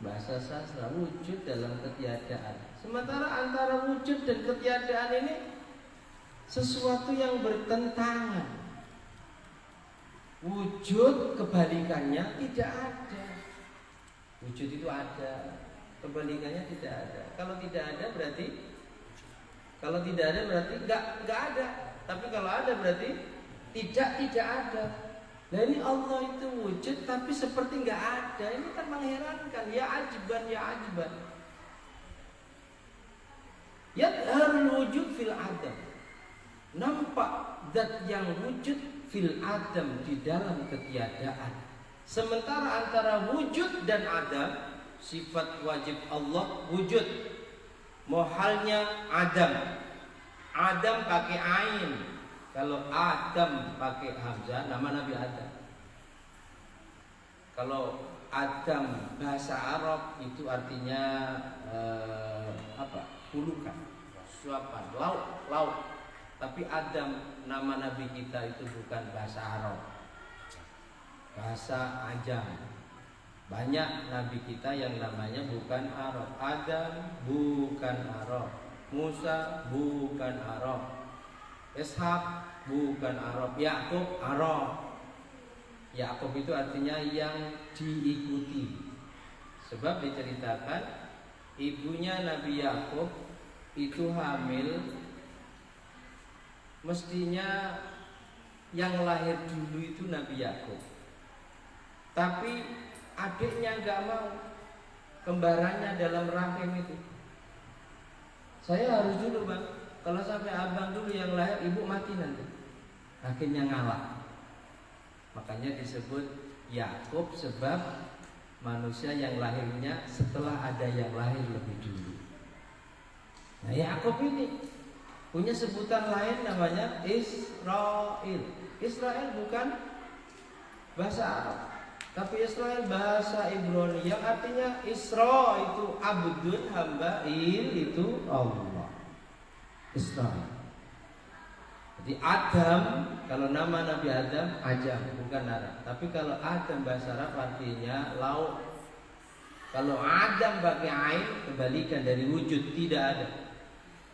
Bahasa sastra, wujud dalam ketiadaan. Sementara antara wujud dan ketiadaan ini sesuatu yang bertentangan. Wujud kebalikannya tidak ada. Wujud itu ada, kebalikannya tidak ada. Kalau tidak ada berarti nggak ada. Tapi kalau ada berarti tidak ada. Nah ini Allah itu wujud tapi seperti nggak ada. Ini kan mengherankan. Ya ajiban, ya ajiban. Yadharul wujud fil adam. Nampak zat yang wujud fil adam, di dalam ketiadaan. Sementara antara wujud dan adam, sifat wajib Allah wujud. Mohalnya adam. Adam pakai ain. Kalau Adam pakai hamzah, nama Nabi Adam. Kalau Adam bahasa Arab itu artinya Pulukan, suapan, laut. Tapi Adam nama Nabi kita itu bukan bahasa Arab, bahasa Ajam. Banyak Nabi kita yang namanya bukan Arab. Adam bukan Arab, Musa bukan Arab, Ishak bukan Arab, Yakub Arab. Yakub itu artinya yang diikuti. Sebab diceritakan ibunya Nabi Yakub itu hamil, mestinya yang lahir dulu itu Nabi Yakub. Tapi adiknya nggak mau, kembarannya dalam rahim itu. Saya harus dulu bang, kalau sampai abang dulu yang lahir, ibu mati nanti. Akhirnya ngalah. Makanya disebut Yakub, sebab manusia yang lahirnya setelah ada yang lahir lebih dulu. Nah Yakub ini punya sebutan lain namanya Israel. Israel bukan bahasa Arab, tapi Israel bahasa Ibrani yang artinya Isra itu abdun, hamba, il itu Allah. Israel. Jadi Adam, kalau nama Nabi Adam Ajam, bukan Arab. Tapi kalau Adam bahasa Arab artinya laut. Kalau Adam pakai ain, kebalikan dari wujud, tidak ada.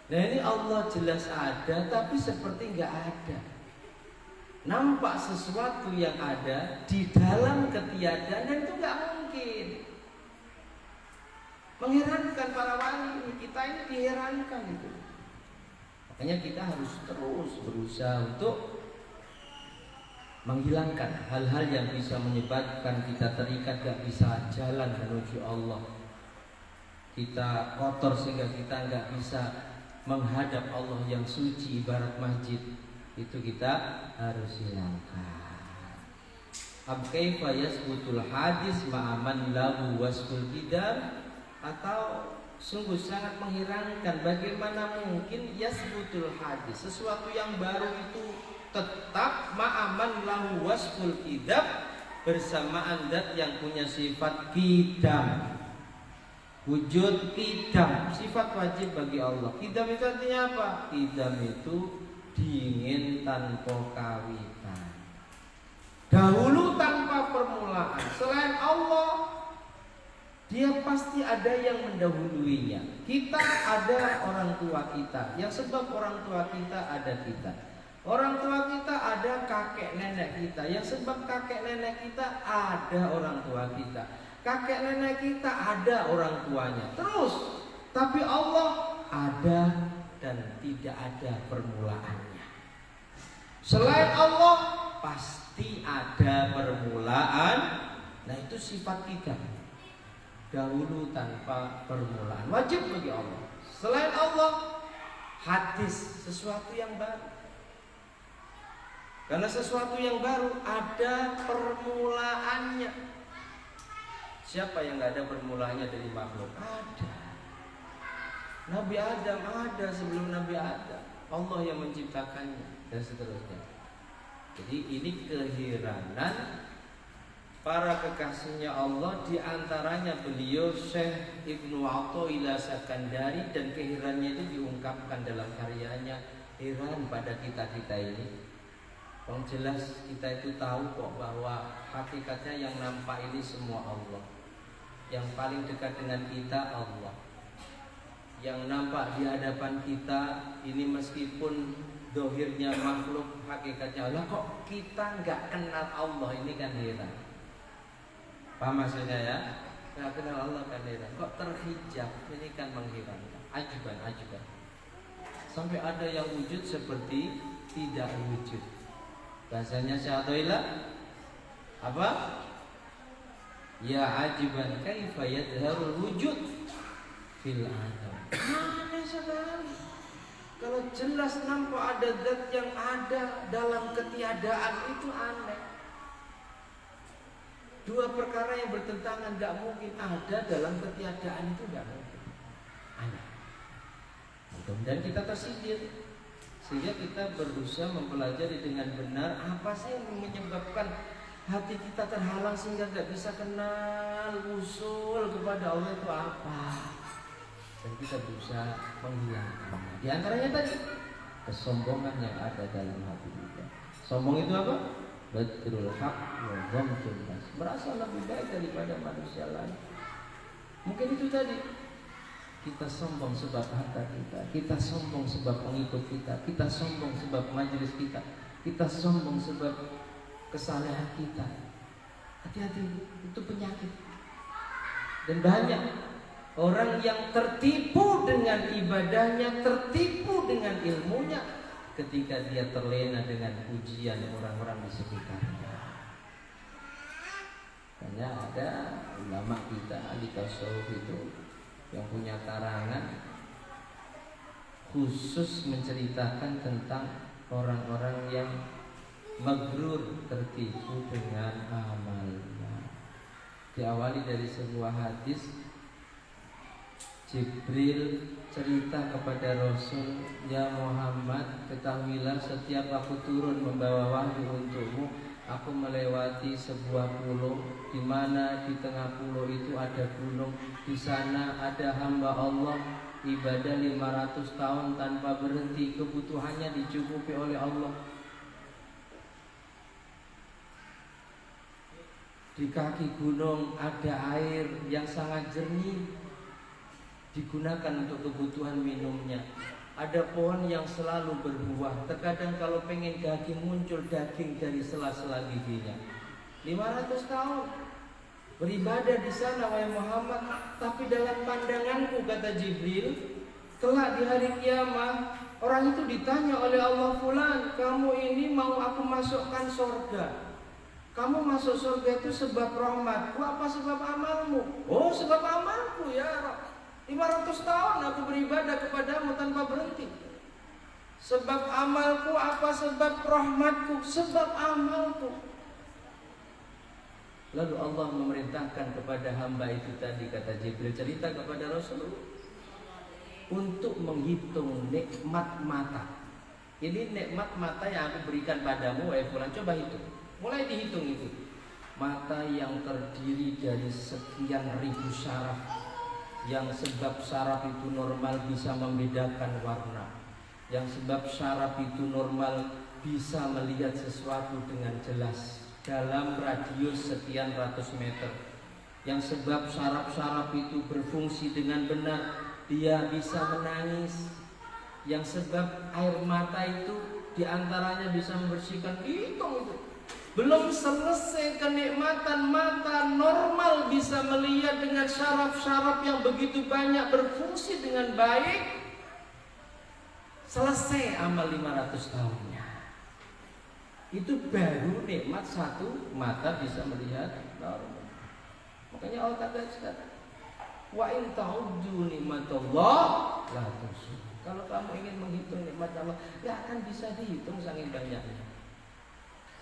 Nah ini Allah jelas ada, tapi seperti nggak ada. Nampak sesuatu yang ada di dalam ketiadaan, dan itu nggak mungkin. Mengherankan para wali, kita ini diherankan itu. Makanya kita harus terus berusaha untuk menghilangkan hal-hal yang bisa menyebabkan kita terikat, gak bisa jalan menuju Allah. Kita kotor sehingga kita gak bisa menghadap Allah yang suci ibarat masjid. Itu kita harus hilangkan. Kaifa yasbutul hadis ma'aman lahu wasful qidam, atau sungguh sangat mengherankan bagaimana mungkin yasbutul hadis, sesuatu yang baru itu tetap ma'aman lahu wasful qidam, bersamaan zat yang punya sifat qidam. Wujud qidam, sifat wajib bagi Allah. Qidam itu artinya apa? Qidam itu dingin tanpa kawitan, dahulu tanpa permulaan. Selain Allah, dia pasti ada yang mendahuluinya. Kita ada orang tua kita, yang sebab orang tua kita ada kita. Orang tua kita ada kakek nenek kita, yang sebab kakek nenek kita ada orang tua kita. Kakek nenek kita ada orang tuanya. Terus, tapi Allah ada dan tidak ada permulaannya. Selain Allah pasti ada permulaan. Nah itu sifat kita, dahulu tanpa permulaan, wajib bagi Allah. Selain Allah, hadis, sesuatu yang baru. Karena sesuatu yang baru ada permulaannya. Siapa yang nggak ada permulaannya dari makhluk? Ada. Nabi Adam ada sebelum Nabi Adam. Allah yang menciptakannya dan seterusnya. Jadi ini keheranan para kekasihnya Allah, di antaranya beliau Syekh Ibnu Athaillah Sakandari, dan keheranannya itu diungkapkan dalam karyanya. Heran pada kita-kita ini. Yang jelas kita itu tahu kok bahwa hakikatnya yang nampak ini semua Allah. Yang paling dekat dengan kita Allah. Yang nampak di hadapan kita ini meskipun dohirnya makhluk, hakikatnya Allah. Kok kita nggak kenal Allah? Ini kan heran. Paham maksudnya ya? Nggak kenal Allah kan heran. Kok terhijab? Ini kan mengherankan. Ajuban. Sampai ada yang wujud seperti tidak wujud. Bahasanya Syaikhullah apa? Ya ajiban kaifa yadharul wujud fil adam. Aneh sekali. Kalau jelas nampak ada zat yang ada dalam ketiadaan, itu aneh. Dua perkara yang bertentangan gak mungkin ada dalam ketiadaan, itu gak mungkin. Aneh. Dan kita tersindir. Sehingga kita berusaha mempelajari dengan benar apa sih yang menyebabkan hati kita terhalang sehingga gak bisa kenal usul kepada Allah itu apa. Dan kita berusaha menghilangkannya. Di antaranya tadi kesombongan yang ada dalam hati kita. Sombong itu apa? Batrul haq wa ghamtul nas. Merasa lebih baik daripada manusia lain. Mungkin itu tadi. Kita sombong sebab harta kita, kita sombong sebab pengikut kita sombong sebab majelis kita sombong sebab kesalahan kita. Hati-hati, itu penyakit. Dan banyak orang yang tertipu dengan ibadahnya, tertipu dengan ilmunya, ketika dia terlena dengan pujian orang-orang di sekitarnya. Hanya ada ulama kita di tasawuf itu yang punya karangan khusus menceritakan tentang orang-orang yang magrur, tertipu dengan amalnya. Diawali dari sebuah hadis, Jibril cerita kepada Rasul, "Ya Muhammad, ketahuilah setiap aku turun membawa wahyu untukmu, aku melewati sebuah pulau, di mana di tengah pulau itu ada gunung. Di sana ada hamba Allah ibadah 500 tahun tanpa berhenti, kebutuhannya dicukupi oleh Allah. Di kaki gunung ada air yang sangat jernih, digunakan untuk kebutuhan minumnya. Ada pohon yang selalu berbuah. Terkadang kalau pengen daging, muncul daging dari sela-sela giginya. 500 tahun beribadah di sana wahai Muhammad, tapi dalam pandanganku, kata Jibril, kelak di hari kiamat orang itu ditanya oleh Allah, "Fulan, kamu ini mau aku masukkan surga. Kamu masuk surga itu sebab rahmatku apa sebab amalmu?" "Oh, sebab amalku ya Rabb. 500 tahun aku beribadah kepadamu tanpa berhenti. Sebab amalku apa sebab rahmatku? Sebab amalku." Lalu Allah memerintahkan kepada hamba itu tadi, kata Jibril, cerita kepada Rasulullah, untuk menghitung nikmat mata. Ini nikmat mata yang aku berikan padamu, fulan, coba hitung. Mulai dihitung itu. Mata yang terdiri dari sekian ribu syaraf, yang sebab syaraf itu normal bisa membedakan warna, yang sebab syaraf itu normal bisa melihat sesuatu dengan jelas dalam radius sekian ratus meter, yang sebab syaraf-syaraf itu berfungsi dengan benar, dia bisa menangis, yang sebab air mata itu diantaranya bisa membersihkan. Hitung itu. Belum selesai kenikmatan mata normal bisa melihat dengan syaraf-syaraf yang begitu banyak berfungsi dengan baik. Selesai amal 500 tahunnya. Itu baru nikmat satu mata bisa melihat normal. Makanya Allah katakan, "Wa in ta'uddu nikmatallah la tuhsuha." Kalau kamu ingin menghitung nikmat Allah, gak akan bisa dihitung saking banyaknya.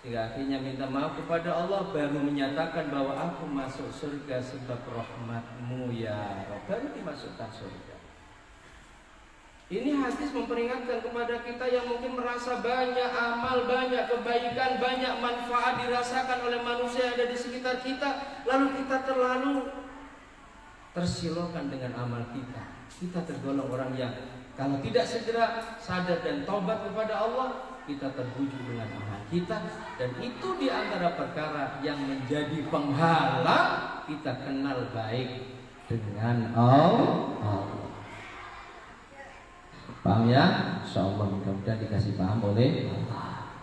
Hingga akhirnya minta maaf kepada Allah, baru menyatakan bahwa aku masuk surga sebab rahmat-Mu ya Rabb, baru dimasukkan surga. Ini hadis memperingatkan kepada kita yang mungkin merasa banyak amal, banyak kebaikan, banyak manfaat dirasakan oleh manusia yang ada di sekitar kita, lalu kita terlalu tersilaukan dengan amal kita. Kita tergolong orang yang kalau tidak segera sadar dan taubat kepada Allah, kita terbujuk dengan amal kita, dan itu di antara perkara yang menjadi penghalang kita kenal baik dengan Allah. Paham ya? Insyaallah mudah-mudahan dikasih paham oleh Allah.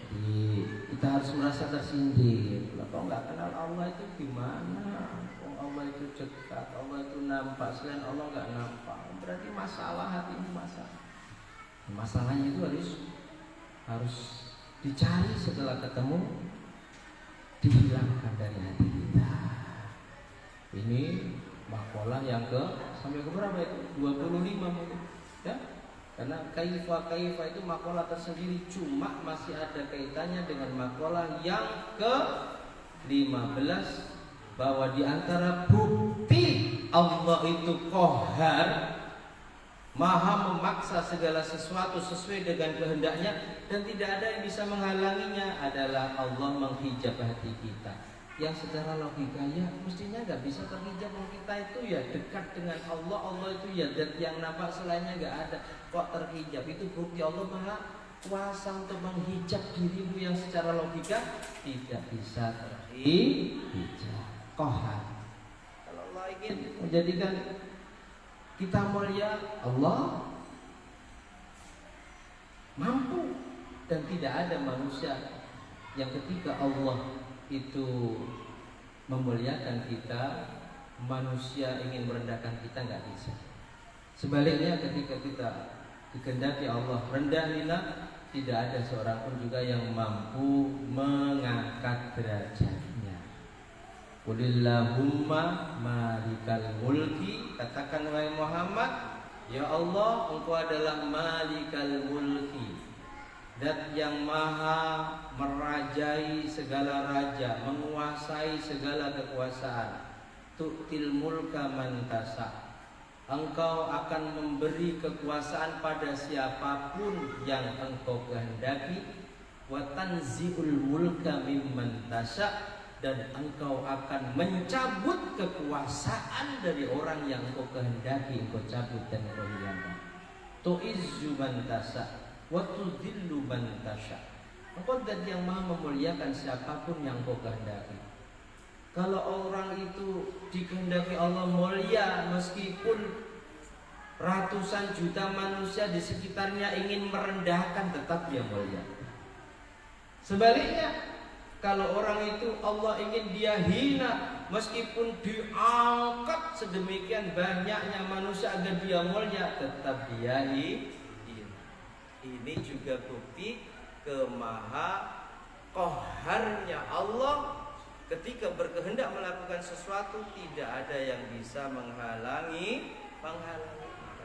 Jadi kita harus merasa tersindir. Kalau nggak kenal Allah itu gimana? Allah itu dekat, Allah itu nampak, selain Allah nggak nampak. Berarti masalah hati ini masalah. Masalahnya itu harus dicari, setelah ketemu dihilangkan dari hati kita. Ini makalah yang sampai ke berapa itu? 25 mungkin. Ya? Karena kaifa itu makalah tersendiri, cuma masih ada kaitannya dengan makalah yang ke-15, bahwa di antara bukti Allah itu qahhar, maha memaksa segala sesuatu sesuai dengan kehendaknya dan tidak ada yang bisa menghalanginya, adalah Allah menghijab hati kita. Yang secara logika ya mestinya nggak bisa terhijab, kita itu ya dekat dengan Allah, Allah itu ya zat yang nampak, selainnya nggak ada, kok terhijab? Itu bukti Allah maha kuasa untuk menghijab dirimu yang secara logika tidak bisa terhijab. Qahhar. Kalau Allah ingin menjadikan kita mulia, Allah mampu, dan tidak ada manusia yang ketika Allah itu memuliakan kita, manusia ingin merendahkan kita, nggak bisa. Sebaliknya ketika kita dikehendaki Allah rendah hina, tidak ada seorang pun juga yang mampu mengangkat derajatnya. Qulillahumma malikal mulki, katakan wahai Muhammad, ya Allah, Engkau adalah malikal mulki, zat yang maha merajai segala raja, menguasai segala kekuasaan. Tu'til mulka man tasha, Engkau akan memberi kekuasaan pada siapapun yang Engkau kehendaki. Wa tanzi'ul mulka mimman tasha, dan Engkau akan mencabut kekuasaan dari orang yang Engkau kehendaki, Engkau cabut dan Engkau hilangkan. Tu'izzu man tasha wa tudhillu man tasha, Engkau zat yang maha memuliakan siapapun yang Engkau kehendaki. Kalau orang itu dikehendaki Allah mulia, meskipun ratusan juta manusia di sekitarnya ingin merendahkan, tetap dia mulia. Sebaliknya, kalau orang itu Allah ingin dia hina, meskipun diangkat sedemikian banyaknya manusia agar dia mulia, tetap dia hina. Ini juga bukti kemaha qahharnya Allah. Ketika berkehendak melakukan sesuatu, tidak ada yang bisa menghalangi.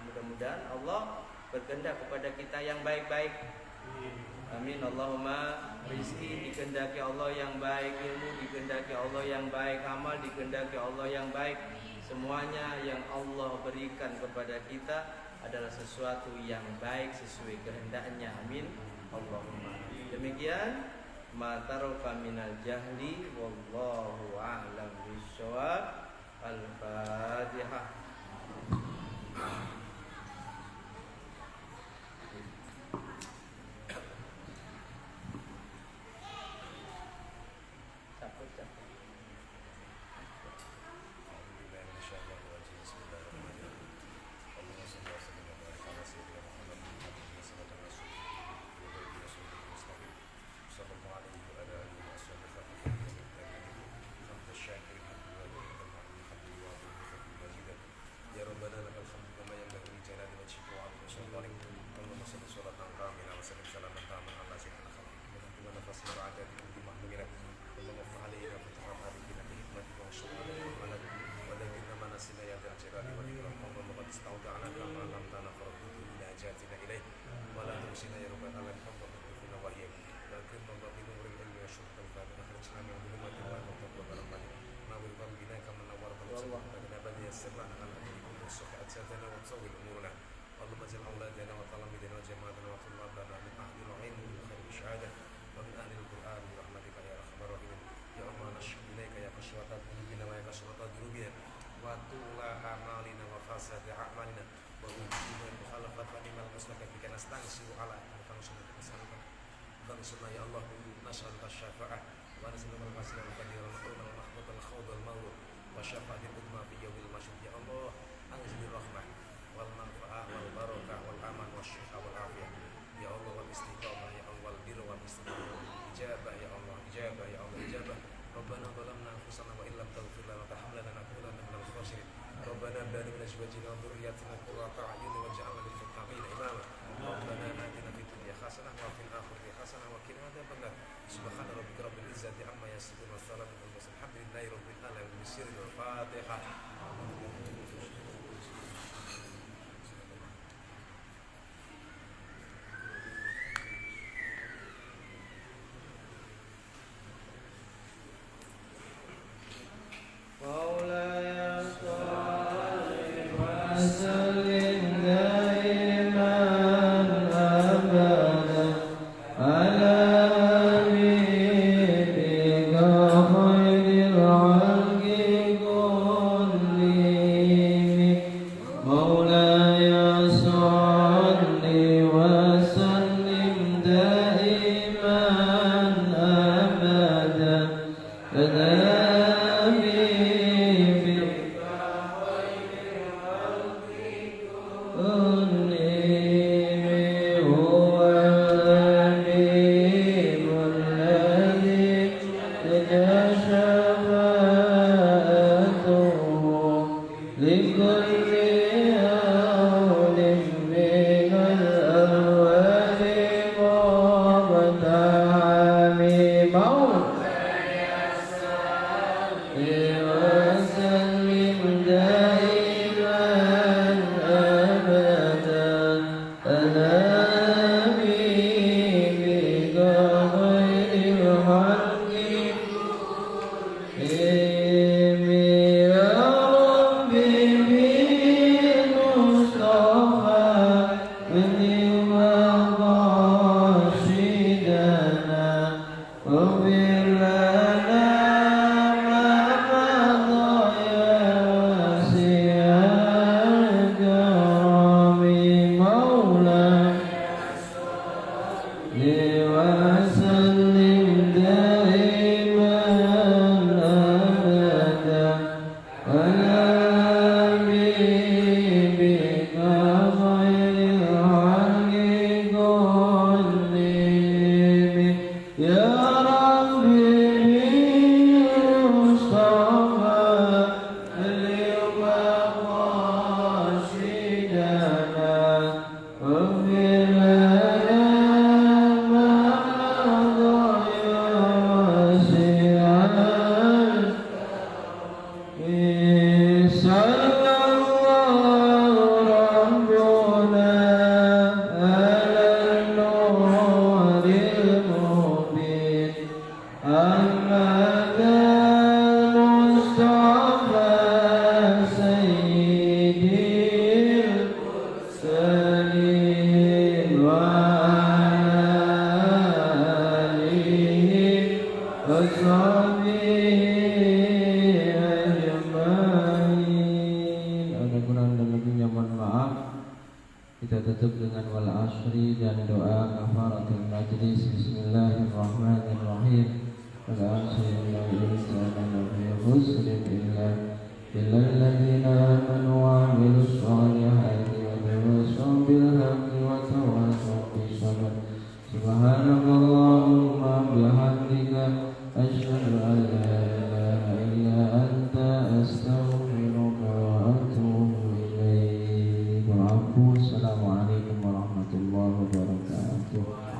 Mudah-mudahan Allah berkehendak kepada kita yang baik-baik. Amin. Allahumma rizki dikehendaki Allah yang baik, ilmu dikehendaki Allah yang baik, amal dikehendaki Allah yang baik. Semuanya yang Allah berikan kepada kita adalah sesuatu yang baik sesuai kehendaknya. Amin. Allahumma. Demikian ma taraka minal jahli wallahu a'lam bishawab. Al-Fatihah. أكرمنا الله بنور العلم والشرف الفاتح أخرجنا من ظلمات الوهم والتقوى برحمتك نور قلبنا كما نورت وجهنا بل يسرنا على أمركم والصحة أجسادنا وتصور أمورنا اللهم اجعل أولادنا وتلاميذنا وجماعتنا وطلابنا من أهل العلم والخير والشهادة ومن أهل القرآن برحمتك يا أرحم الراحمين يا الله نشكو إليك يا قسوة قلوبنا ويا قسوة ذنوبنا وطول أعمالنا وفساد أعمالنا ووجوه المخالفات ونعم المستقيم بك نستنصر على فانصرنا يا الله نسألك الشفاعة ونسألك الوسيلة والفضيلة والمعونة والمحبوب الخوض والمولود والشفاعة العظمى في يوم المشهد يا الله أنزل الرحمة والمنفعة والبركة والأمان والشفاء والعافية يا الله والاستقامة يا الله والبر والاستقامة إجابة يا الله إجابة يا الله إجابة ربنا ظلمنا أنفسنا وإن لم تغفر لنا وترحمنا لنكونن من الخاسرين ربنا بارك لنا أزواجنا وذرياتنا قرة أعين واجعلنا للمتقين إماما ربنا آتنا في الدنيا حسنة وفي الآخرة حسنة وقنا عذاب النار سبحان ربك رب العزة عما يصفون والسلام على المرسلين الحمد لله رب العالمين بسر الفاتحة. Kita tutup dengan wal asri dan doa kafaratul majlis. Bismillahirrahmanirrahim. Wal asri innal insana lafi khusrin illa alladzina amanu wa amilus solihati wa tawassaw bil haqqi wa tawassaw bis sabr. Subhanakallahumma bihamdika asyhadu an la ilaha illa anta astaghfiruka wa atubu ilaik. Assalamualaikum warahmatullahi wabarakatuh.